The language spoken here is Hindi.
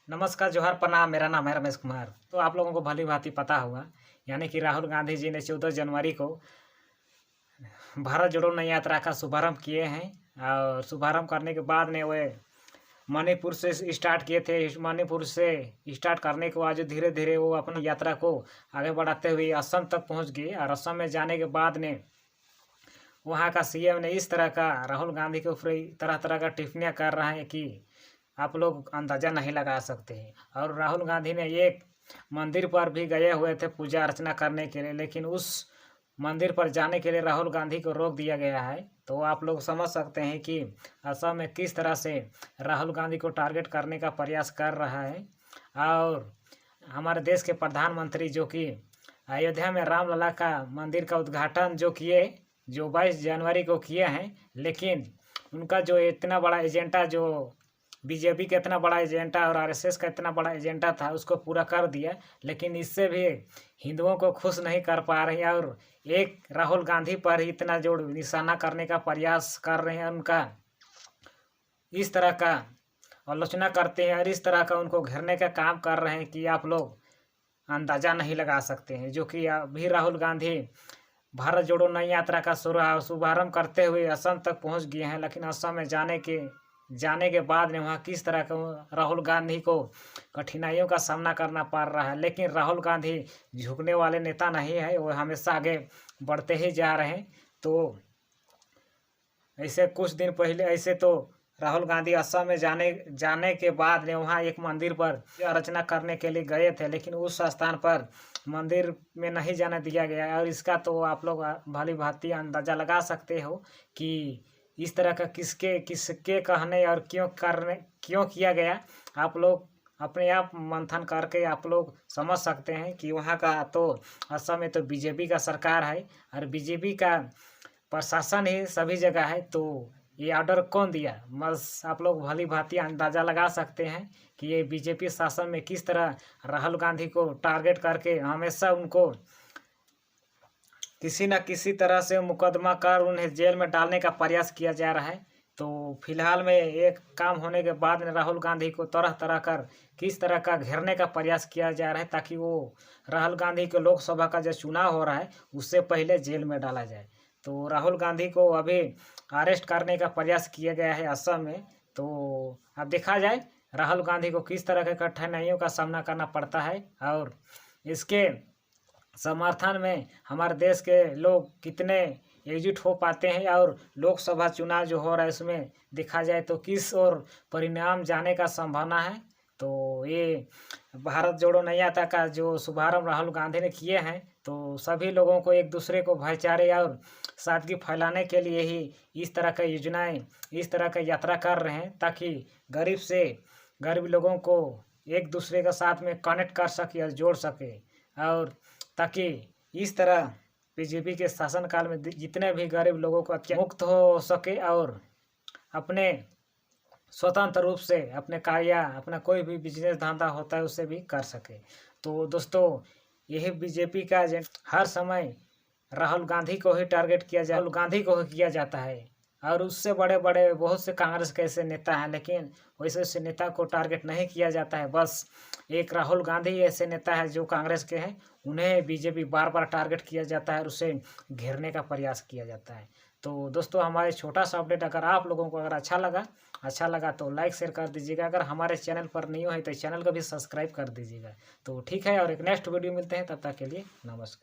नमस्कार, जोहार, प्रणाम। मेरा नाम है रमेश कुमार। तो आप लोगों को भली भांति पता होगा, यानी कि राहुल गांधी जी ने 14 जनवरी को भारत जोड़ो न्याय यात्रा का शुभारंभ किए हैं। और शुभारंभ करने के बाद ने वे मणिपुर से स्टार्ट किए थे। मणिपुर से स्टार्ट करने के बाद धीरे धीरे वो अपनी यात्रा को आगे बढ़ाते हुए असम तक पहुंच गए। और असम में जाने के बाद ने वहाँ का सीएम ने इस तरह का राहुल गांधी के ऊपर तरह तरह का टिप्पणियाँ कर रहे हैं कि आप लोग अंदाज़ा नहीं लगा सकते हैं। और राहुल गांधी ने एक मंदिर पर भी गए हुए थे पूजा अर्चना करने के लिए, लेकिन उस मंदिर पर जाने के लिए राहुल गांधी को रोक दिया गया है। तो आप लोग समझ सकते हैं कि असम में किस तरह से राहुल गांधी को टारगेट करने का प्रयास कर रहा है। और हमारे देश के प्रधानमंत्री जो कि अयोध्या में रामलला का मंदिर का उद्घाटन जो 22 जनवरी को किए हैं, लेकिन उनका जो इतना बड़ा एजेंडा, जो बीजेपी का इतना बड़ा एजेंडा और आरएसएस का इतना बड़ा एजेंडा था, उसको पूरा कर दिया। लेकिन इससे भी हिंदुओं को खुश नहीं कर पा रही है और एक राहुल गांधी पर ही इतना जोर निशाना करने का प्रयास कर रहे हैं। उनका इस तरह का आलोचना करते हैं और इस तरह का उनको घेरने का काम कर रहे हैं कि आप लोग अंदाज़ा नहीं लगा सकते हैं। जो कि अभी राहुल गांधी भारत जोड़ो न्याय यात्रा का शुभारंभ करते हुए असम तक पहुंच गए हैं। लेकिन असम में जाने के बाद में वहाँ किस तरह का राहुल गांधी को कठिनाइयों का सामना करना पड़ रहा है। लेकिन राहुल गांधी झुकने वाले नेता नहीं है, वो हमेशा आगे बढ़ते ही जा रहे हैं। तो ऐसे कुछ दिन पहले ऐसे तो राहुल गांधी असम में जाने के बाद ने वहाँ एक मंदिर पर अर्चना करने के लिए गए थे, लेकिन उस स्थान पर मंदिर में नहीं जाने दिया गया। और इसका तो आप लोग भली भांति अंदाज़ा लगा सकते हो कि इस तरह का किसके कहने और क्यों किया गया। आप लोग अपने आप मंथन करके आप लोग समझ सकते हैं कि वहाँ का तो असम में तो बीजेपी का सरकार है और बीजेपी का प्रशासन ही सभी जगह है। तो ये ऑर्डर कौन दिया, बस आप लोग भली भांति अंदाज़ा लगा सकते हैं कि ये बीजेपी शासन में किस तरह राहुल गांधी को टारगेट करके हमेशा उनको किसी न किसी तरह से मुकदमा कर उन्हें जेल में डालने का प्रयास किया जा रहा है। तो फिलहाल में एक काम होने के बाद राहुल गांधी को तरह तरह कर किस तरह का घेरने का प्रयास किया जा रहा है, ताकि वो राहुल गांधी के लोकसभा का जो चुनाव हो रहा है उससे पहले जेल में डाला जाए। तो राहुल गांधी को अभी अरेस्ट करने का प्रयास किया गया है असम में। तो अब देखा जाए राहुल गांधी को किस तरह के कठिनाइयों का सामना करना पड़ता है और इसके समर्थन में हमारे देश के लोग कितने एकजुट हो पाते हैं। और लोकसभा चुनाव जो हो रहा है उसमें देखा जाए तो किस और परिणाम जाने का संभावना है। तो ये भारत जोड़ो न्याय यात्रा का जो शुभारंभ राहुल गांधी ने किए हैं, तो सभी लोगों को एक दूसरे को भाईचारे और सादगी फैलाने के लिए ही इस तरह का योजनाएं, इस तरह का यात्रा कर रहे हैं, ताकि गरीब से गरीब लोगों को एक दूसरे के साथ में कनेक्ट कर सके और जोड़ सके। और ताकि इस तरह बीजेपी के शासनकाल में जितने भी गरीब लोगों को मुक्त हो सके और अपने स्वतंत्र रूप से अपने कार्य, अपना कोई भी बिजनेस धंधा होता है उससे भी कर सके। तो दोस्तों, यही बीजेपी का हर समय राहुल गांधी को ही टारगेट राहुल गांधी को ही किया जाता है। और उससे बड़े बड़े बहुत से कांग्रेस के ऐसे नेता हैं, लेकिन वैसे नेता को टारगेट नहीं किया जाता है। बस एक राहुल गांधी ऐसे नेता है जो कांग्रेस के हैं, उन्हें बीजेपी बार बार टारगेट किया जाता है और उसे घेरने का प्रयास किया जाता है। तो दोस्तों, हमारे छोटा सा अपडेट अगर आप लोगों को अगर अच्छा लगा तो लाइक शेयर कर दीजिएगा। अगर हमारे चैनल पर न्यू है तो चैनल को भी सब्सक्राइब कर दीजिएगा। तो ठीक है, और एक नेक्स्ट वीडियो मिलते हैं, तब तक के लिए नमस्कार।